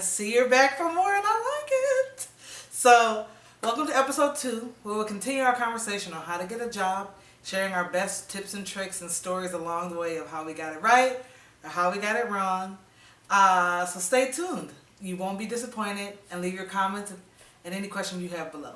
see you're back for more, and I like it. So, welcome to episode 2, where we'll continue our conversation on how to get a job, sharing our best tips and tricks and stories along the way of how we got it right or how we got it wrong. So stay tuned. You won't be disappointed, and leave your comments and any questions you have below.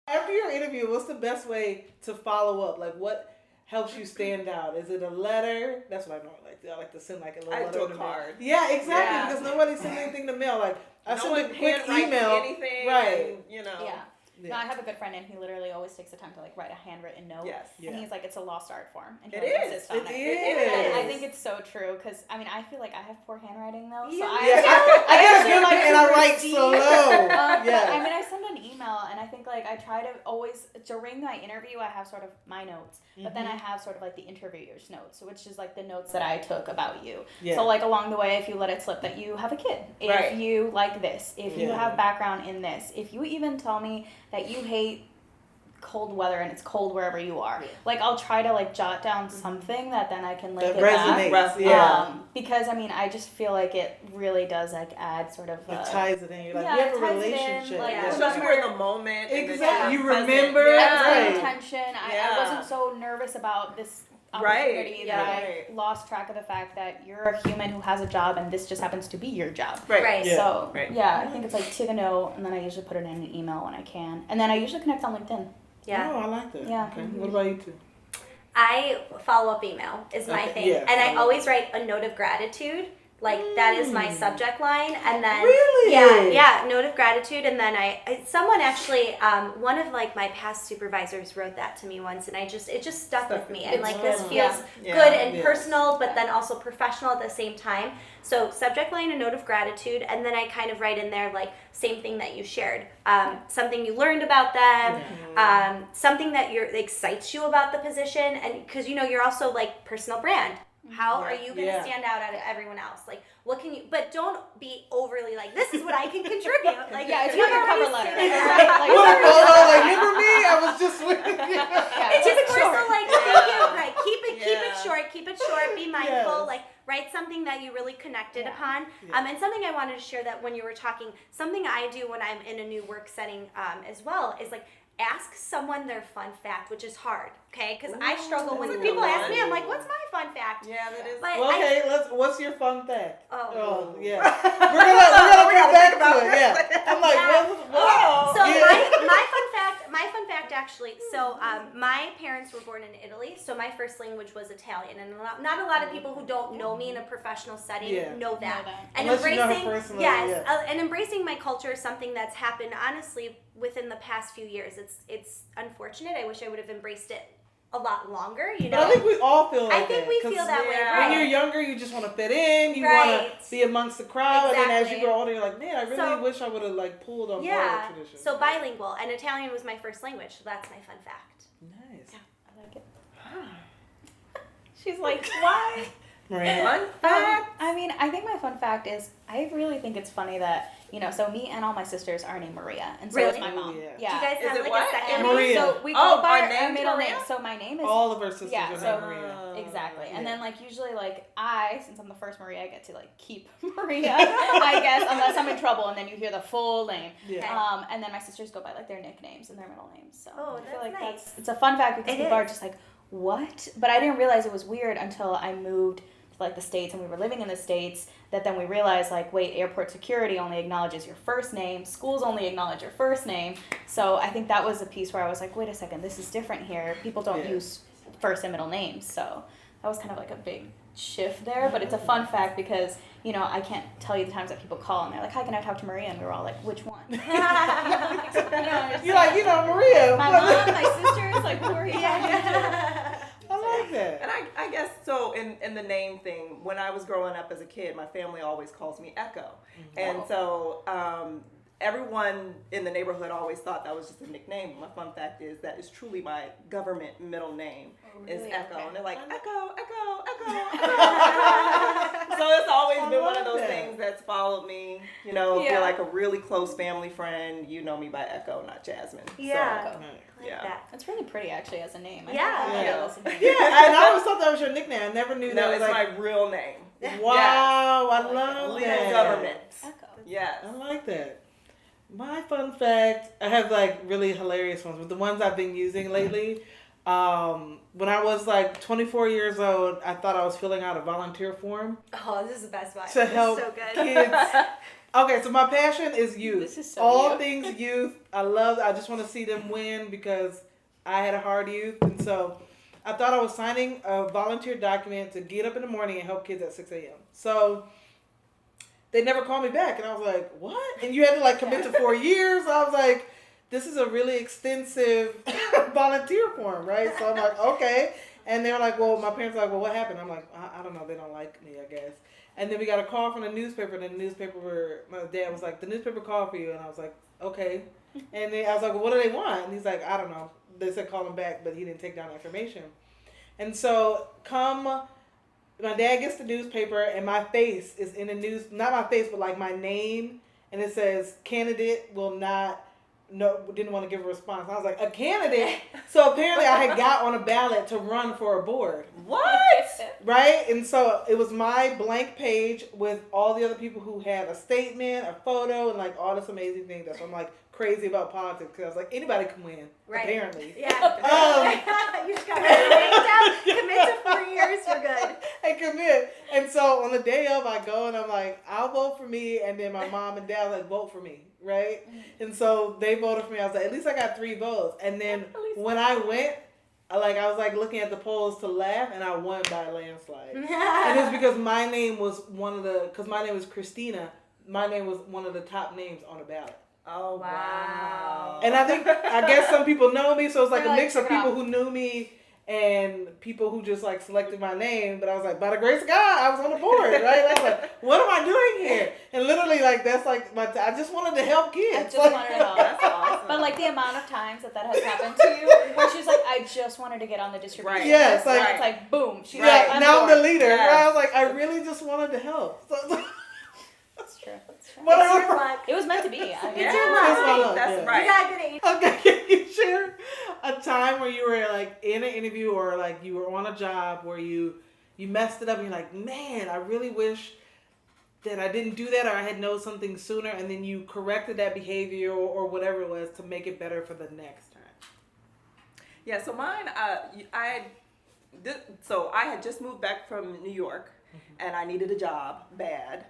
After your interview, what's the best way to follow up? Like, what helps you stand out? Is it a letter? That's what I normally like. I like to send like a little letter. I do a card. Yeah, exactly. Because nobody sends anything to mail. Like, I send a quick email. Anything, right. And, you know. Yeah. No, I have a good friend, and he literally always takes the time to like write a handwritten note. Yes. And he's like, it's a lost art form. And It he is. insists on It is. And I think it's so true because I mean I feel like I have poor handwriting though, so Yeah. I get a actually good like and to I write receive- slow. Yeah. I mean I send an email and I think like I try to always during my interview I have sort of my notes, but then I have sort of like the interviewer's notes, which is like the notes that I took about you. Yeah. So like along the way, if you let it slip that you have a kid, if Right. you like this, if you Yeah. have background in this, if you even tell me that you hate cold weather and it's cold wherever you are, like I'll try to like jot down something that then I can link That it back. resonates. Yeah. Because I mean I just feel like it really does like add sort of It ties it in. You're like, yeah, you have it a ties it in, relationship. like, Yeah. Especially we're in the moment. and it's Exactly. You present. remember. I was Right. paying attention. I Yeah. wasn't so nervous about this Right. opportunity that Right. I lost track of the fact that you're a human who has a job and this just happens to be your job. Right. Yeah. So Right. yeah, I think it's like take a note and then I usually put it in an email when I can. And then I usually connect on LinkedIn. Yeah. Oh, I like that. Yeah. Okay. What about you two? I follow-up email is my Okay, thing. yeah, and I follow-up. always write a note of gratitude. Like that is my subject line, and then Really? yeah, note of gratitude, and then someone actually one of like my past supervisors wrote that to me once, and it just stuck with me, and like this feels Yeah. good and Yeah. personal, but then also professional at the same time. So subject line, a note of gratitude, and then I kind of write in there like same thing that you shared, something you learned about them, something that excites you about the position, and because you're also like personal brand. How are you going to stand out out of everyone else? Like, what can you? But don't be overly like, this is what I can contribute. Like, Yeah, it's not your cover letter. Like, Like, remember me? I was just with you. it's just more so like, thank you. Right? Keep it short. Be mindful. Yes. Like, write something that you really connected Yeah. upon. Yeah. And something I wanted to share that when you were talking, something I do when I'm in a new work setting as well is like. Ask someone their fun fact, which is hard, okay? Because I struggle when that's a people good ask me, one. I'm like, what's my fun fact? Yeah, that is. But Well, okay, what's your fun fact? Oh. Yeah. We're gonna come back think about to it. Yeah. I'm like, Yeah. what? So Yeah. my fun fact actually. So my parents were born in Italy, so my first language was Italian, and not a lot of people who don't know me in a professional setting know that. And Unless you know her embracing, personally, yes, yeah. and embracing my culture is something that's happened honestly within the past few years. It's unfortunate. I wish I would have embraced it a lot longer. But I think we all feel like I think that, we 'cause feel that way. yeah. Right? when you're younger, you just want to fit in. You want Right. to be amongst the crowd. And then as you Exactly. grow older, you're like, man, I really So- wish I would have like pulled on more Yeah. tradition. So bilingual, and Italian was my first language. So that's my fun fact. Nice. I like it. She's like, why? Miranda. Fun fact. I mean, I think my fun fact is I really think it's funny that, so me and all my sisters are named Maria, and so is Really? my mom. Oh, yeah. Yeah. Do you guys Is have it like what? a second And name? Maria. So we Oh, go by our our name's middle Maria? name. So my name is All of our sisters Yeah, are so- named Maria. exactly, and Yeah. then like usually like since I'm the first Maria, I get to like keep Maria, I guess, unless I'm in trouble, and then you hear the full name. Yeah. And then my sisters go by like their nicknames and their middle names. So Oh, I feel that's like nice. it's a fun fact because It people are is. just like, what? But I didn't realize it was weird until I moved to like the States and we were living in the States. That then we realized like, wait, airport security only acknowledges your first name. Schools only acknowledge your first name. So I think that was a piece where I was like, wait a second, this is different here. People don't Yeah. use first and middle names. So that was kind of like a big shift there. But it's a fun fact because, I can't tell you the times that people call and they're like, hi, can I talk to Maria? And we were all like, which one? You're like, Maria. My mom, my sisters, like, who are you talking to? I like that. And I guess so in the name thing, when I was growing up as a kid, my family always calls me Echo. And so everyone in the neighborhood always thought that was just a nickname. My fun fact is that is truly my government middle name is really? Echo. Okay. And they're like, Echo, Echo, Echo, Echo. So it's always I been one love of those that. things that's followed me. You know, if Yeah. you're like a really close family friend, you know me by Echo, not Jasmine. Yeah. So, Echo. I like yeah. that. That's really pretty actually as a name. I Yeah. never thought Yeah. that was a name. Yeah, and I always thought that was your nickname. I never knew No, that was it's like. my real name. Wow, I like love Legal that. government. Echo. Yes. I like that. My fun fact, I have like really hilarious ones, but the ones I've been using lately, when I was like 24 years old, I thought I was filling out a volunteer form Oh, this is the best one. to This is help so good. kids. Okay, so my passion is youth. This is so All you. things youth. I just want to see them win because I had a hard youth. And so I thought I was signing a volunteer document to get up in the morning and help kids at 6 a.m. So they never called me back. And I was like, what? And you had to like commit to 4 years. I was like, this is a really extensive volunteer form, right? So I'm like, okay. And they're like, well, my parents are like, well, what happened? I'm like, I don't know. They don't like me, I guess. And then we got a call from the newspaper, and the newspaper, my dad was like, the newspaper called for you. And I was like, okay. And then I was like, well, what do they want? And he's like, I don't know. They said call him back, but he didn't take down the information. And so my dad gets the newspaper, and my face is in the news, not my face, but like my name. And it says, candidate will not, no, didn't want to give a response. I was like, a candidate? So apparently I had got on a ballot to run for a board. What? Right? And so it was my blank page with all the other people who had a statement, a photo, and like all this amazing thing. That's why I'm like crazy about politics, because I was like, anybody can win, Right. apparently. Yeah. Um, You just got to commit to 4 years. You're good. And commit. And so on the day of, I go and I'm like, I'll vote for me. And then my mom and dad like, vote for me. Right? And so they voted for me. I was like, at least I got 3 votes. And then when I went, I was like looking at the polls to laugh, and I won by a landslide. And it's because my name was because my name is Christina. My name was one of the top names on the ballot. Oh, wow. And I guess some people know me, so it's like They're a like, mix of check it people out. who knew me and people who just like selected my name. But I was like, by the grace of God, I was on the board, right? I was like, what am I doing here? And literally, like, that's like I just wanted to help kids. I just Like- wanted to help. That's awesome. But like the amount of times that has happened to you, where she's like, I just wanted to get on the distribution Right. Yes, list, like- and it's like boom, she's Yeah, like, now I'm the bored. leader. Yes. Right? I was like, I really just wanted to help. So, That's true. That's true. What It's I- your luck. It was meant to be. I mean, Yeah, your luck. That's my luck, that's yeah. You right. got good aim. Okay, can you share a time where you were like in an interview or like you were on a job where you messed it up and you're like, man, I really wish that I didn't do that or I had known something sooner, and then you corrected that behavior or whatever it was to make it better for the next time? Yeah, so mine, so I had just moved back from New York, and I needed a job bad.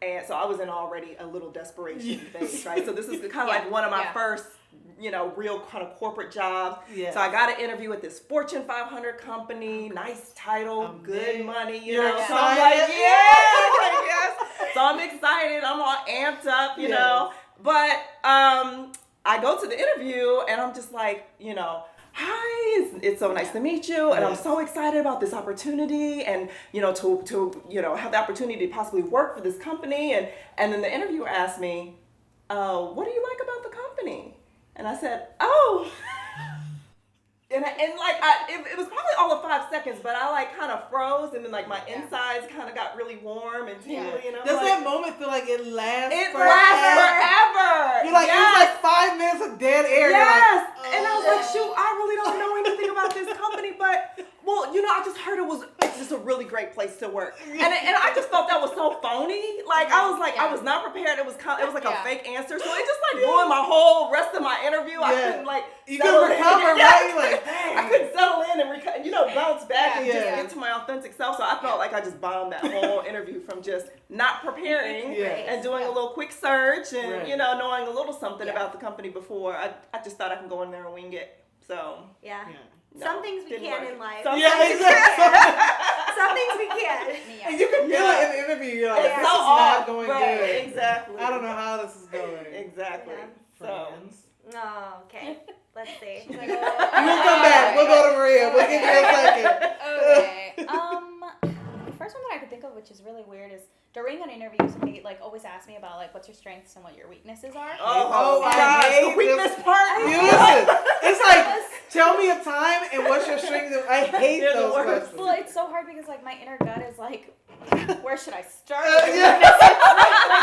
And so I was in already a little desperation phase, right? So this is kind of like one of my first, real kind of corporate jobs. Yes. So I got an interview with this Fortune 500 company, nice title, good man. money, You're So I'm like, excited? yes. So I'm excited. I'm all amped up, you Yes. know. But I go to the interview, and I'm just like, hi, it's so nice to meet you, and I'm so excited about this opportunity, and to have the opportunity to possibly work for this company, and then the interviewer asked me, what do you like about the company? And I said, oh. It was probably all of 5 seconds, but I like kind of froze, and then like my insides kind of got really warm and tingly, and I'm Does like, that moment feel like it lasts it forever? lasts forever. You're like, Yes. it was like 5 minutes of dead air. Yes, You're like, and I was like, shoot, I really don't know anything about this company, but I just heard it's just a really great place to work, and I just thought that was so phony. Like I was like, I was not prepared. It was like a fake answer, so it just like ruined my whole rest of my interview. I couldn't like you settle couldn't in. recover, Yeah, right? You're like, I dang. couldn't settle in and bounce back and just Yeah. get to my authentic self. So I felt like I just bombed that whole interview from just not preparing Yeah. and doing a little quick search and Right. knowing a little something about the company before. I just thought I can go in there and wing it. So Yeah. no, Some things we didn't can work. in life. Some Yeah, things- exactly. Some things we can. And you can feel Yeah. it in the interview. You're like, It's this so is off. not going Right, good. exactly. I don't know how this is going. Exactly. Yeah. So Friends. Oh, okay. Let's see. We'll come back. We'll go to Maria. We'll give you a second. Okay. The first one that I could think of, which is really weird, is during an interview, somebody like always ask me about like what's your strengths and what your weaknesses are. Oh, I God, hate the weakness this part. Listen, it's like, tell me a time and what's your strength. I hate They're the those worst. questions. Well, it's so hard because like my inner gut is like, where should I start? Yeah. Like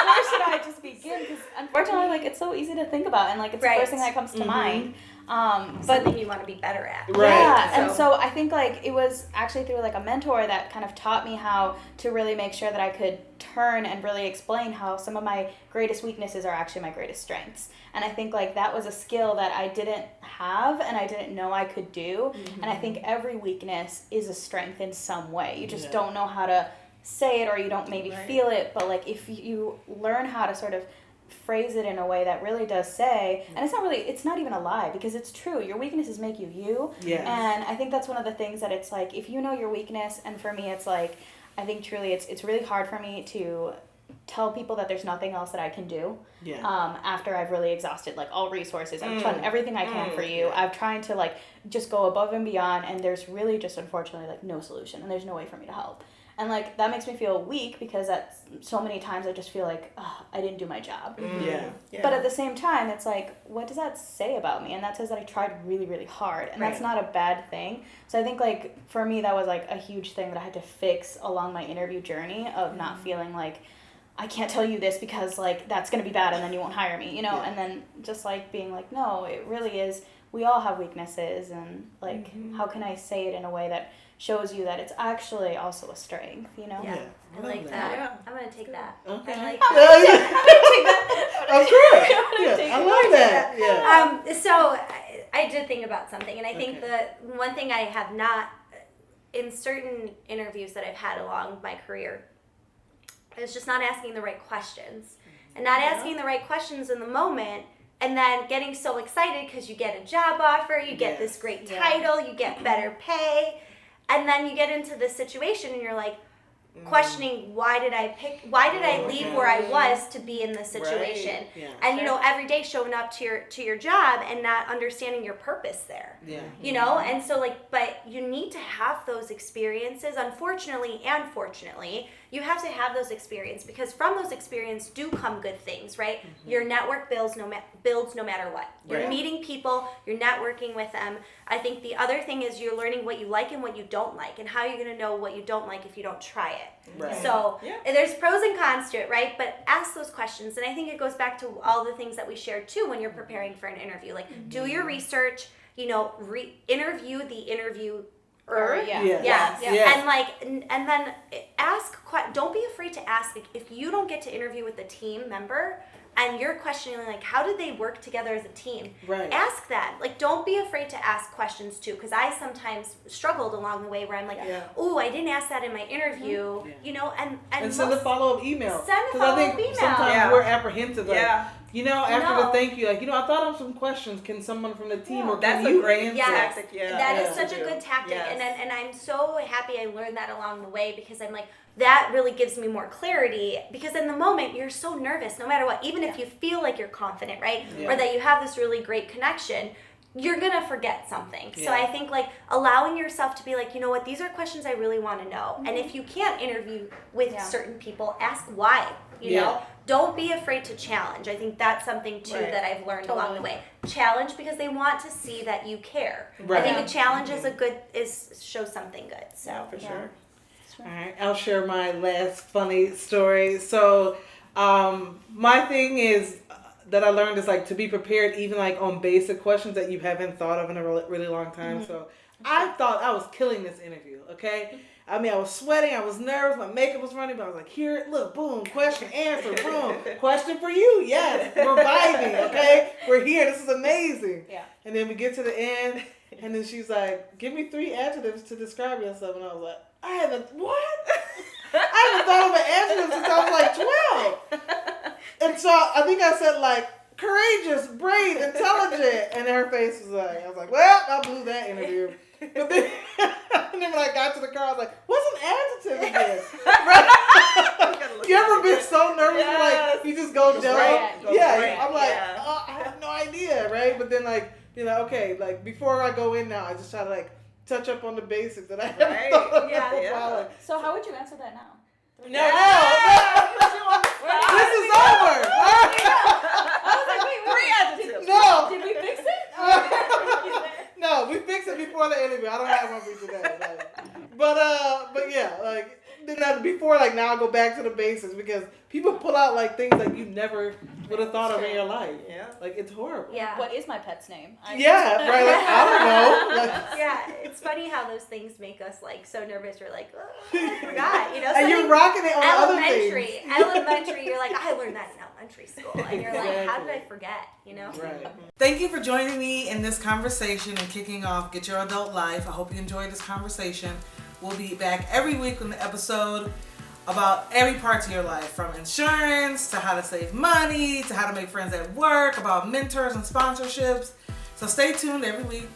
where should I just begin? Because unfortunately, like it's so easy to think about, and like it's the first thing that comes to mind. But Something you want to be better at. Right. yeah, and so I think like it was actually through like a mentor that kind of taught me how to really make sure that I could turn and really explain how some of my greatest weaknesses are actually my greatest strengths. And I think like that was a skill that I didn't have and I didn't know I could do. And I think every weakness is a strength in some way. You just don't know how to say it, or you don't maybe feel it, but like if you learn how to sort of phrase it in a way that really does say, and it's not even a lie, because it's true, your weaknesses make you. Yes. And I think that's one of the things that it's like, if you know your weakness, and for me it's like, I think truly it's really hard for me to tell people that there's nothing else that I can do. After I've really exhausted like all resources. I've done everything I can for you. I've tried to like just go above and beyond, and there's really just unfortunately like no solution, and there's no way for me to help. And like that makes me feel weak, because that's so many times I just feel like, oh, I didn't do my job. Yeah. But at the same time, it's like, what does that say about me? And that says that I tried really, really hard, and that's not a bad thing. So I think like for me that was like a huge thing that I had to fix along my interview journey of not feeling like I can't tell you this because like that's gonna be bad and then you won't hire me, you know. And then just like being like, no, it really is. We all have weaknesses, and like how can I say it in a way that shows you that it's actually also a strength, you know? Yeah, I like that. Yeah. I'm going to take that. Okay. I like that. That's good. Yeah, I love that. Yeah. So I did think about something, and I think the one thing I have not, in certain interviews that I've had along my career, is just not asking the right questions. And not asking the right questions in the moment, and then getting so excited because you get a job offer, you get this great title, you get better pay, and then you get into this situation and you're like questioning, why did I leave where I was to be in this situation? Right. Yeah. And you know, every day showing up to your job and not understanding your purpose there. Yeah. You know, and so like, but you need to have those experiences, unfortunately and fortunately. You have to have those experiences, because from those experiences do come good things, right? Your network builds no matter what. You're meeting people, you're networking with them. I think the other thing is you're learning what you like and what you don't like, and how you're going to know what you don't like if you don't try it. Right. So there's pros and cons to it, right? But ask those questions. And I think it goes back to all the things that we shared too when you're preparing for an interview. Like do your research, you know, interview the interviewer. Yes. And like, and then don't be afraid to ask. Like, if you don't get to interview with a team member and you're questioning like, how did they work together as a team? Right. Ask that. Like, don't be afraid to ask questions too, because I sometimes struggled along the way where I'm like, oh, I didn't ask that in my interview, you know, and send a follow-up email. Send a Because I follow-up think email. sometimes we're apprehensive. Like, you know, after No. the thank you, like, you know, I thought of some questions. Can someone from the team or can That's you a great answer? tactic. Yeah, That is such a good tactic, Yes. and I'm so happy I learned that along the way, because I'm like, that really gives me more clarity, because in the moment you're so nervous no matter what, even if you feel like you're confident, right? Or that you have this really great connection, you're gonna forget something. So I think like allowing yourself to be like, you know what, these are questions I really want to know. And if you can't interview with certain people, ask why. You know, don't be afraid to challenge. I think that's something too that I've learned along the way. Challenge, because they want to see that you care. I think a challenge shows something good. So for sure. All right, I'll share my last funny story. So, my thing is that I learned is like to be prepared, even like on basic questions that you haven't thought of in a really long time. So, I thought I was killing this interview. Okay, I mean, I was sweating, I was nervous, my makeup was running, but I was like, here, look, boom, question, answer, boom, question for you, yes, we're vibing, okay, we're here, this is amazing. Yeah. And then we get to the end, and then she's like, give me 3 adjectives to describe yourself, and I was like, I haven't thought of an adjective since I was like 12. And so I think I said like, courageous, brave, intelligent, and her face was like, I was like, well, I blew that interview. But then, and then when I got to the car, I was like, what's an adjective again? Right? You ever been so nervous like you just go dumb? I'm like, oh, I have no idea, right? But then like, you know, okay, like before I go in now, I just try to like touch up on the basics that I haven't thought of. So how would you answer that now? No. This is over. I was like, wait, Three adjectives. No. did we fix it? No, we fixed it before the interview. I don't have one for you today. But yeah, like then before, like now I go back to the basics because people pull out like things like you never would have thought of in your life. Yeah. Like it's horrible. Yeah. What is my pet's name? Yeah, right. Like I don't know. Like, Yeah, it's funny how those things make us like so nervous. We're like, oh, I forgot, you know. and you're something rocking it on other things. Elementary. You're like, I learned that in elementary school, and you're like, how did I forget? You know. Right. Thank you for joining me in this conversation and kicking off Get Your Adult Life. I hope you enjoyed this conversation. We'll be back every week with an episode about every part of your life, from insurance to how to save money to how to make friends at work, about mentors and sponsorships. So stay tuned every week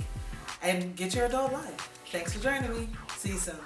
and get your adult life. Thanks for joining me. See you soon.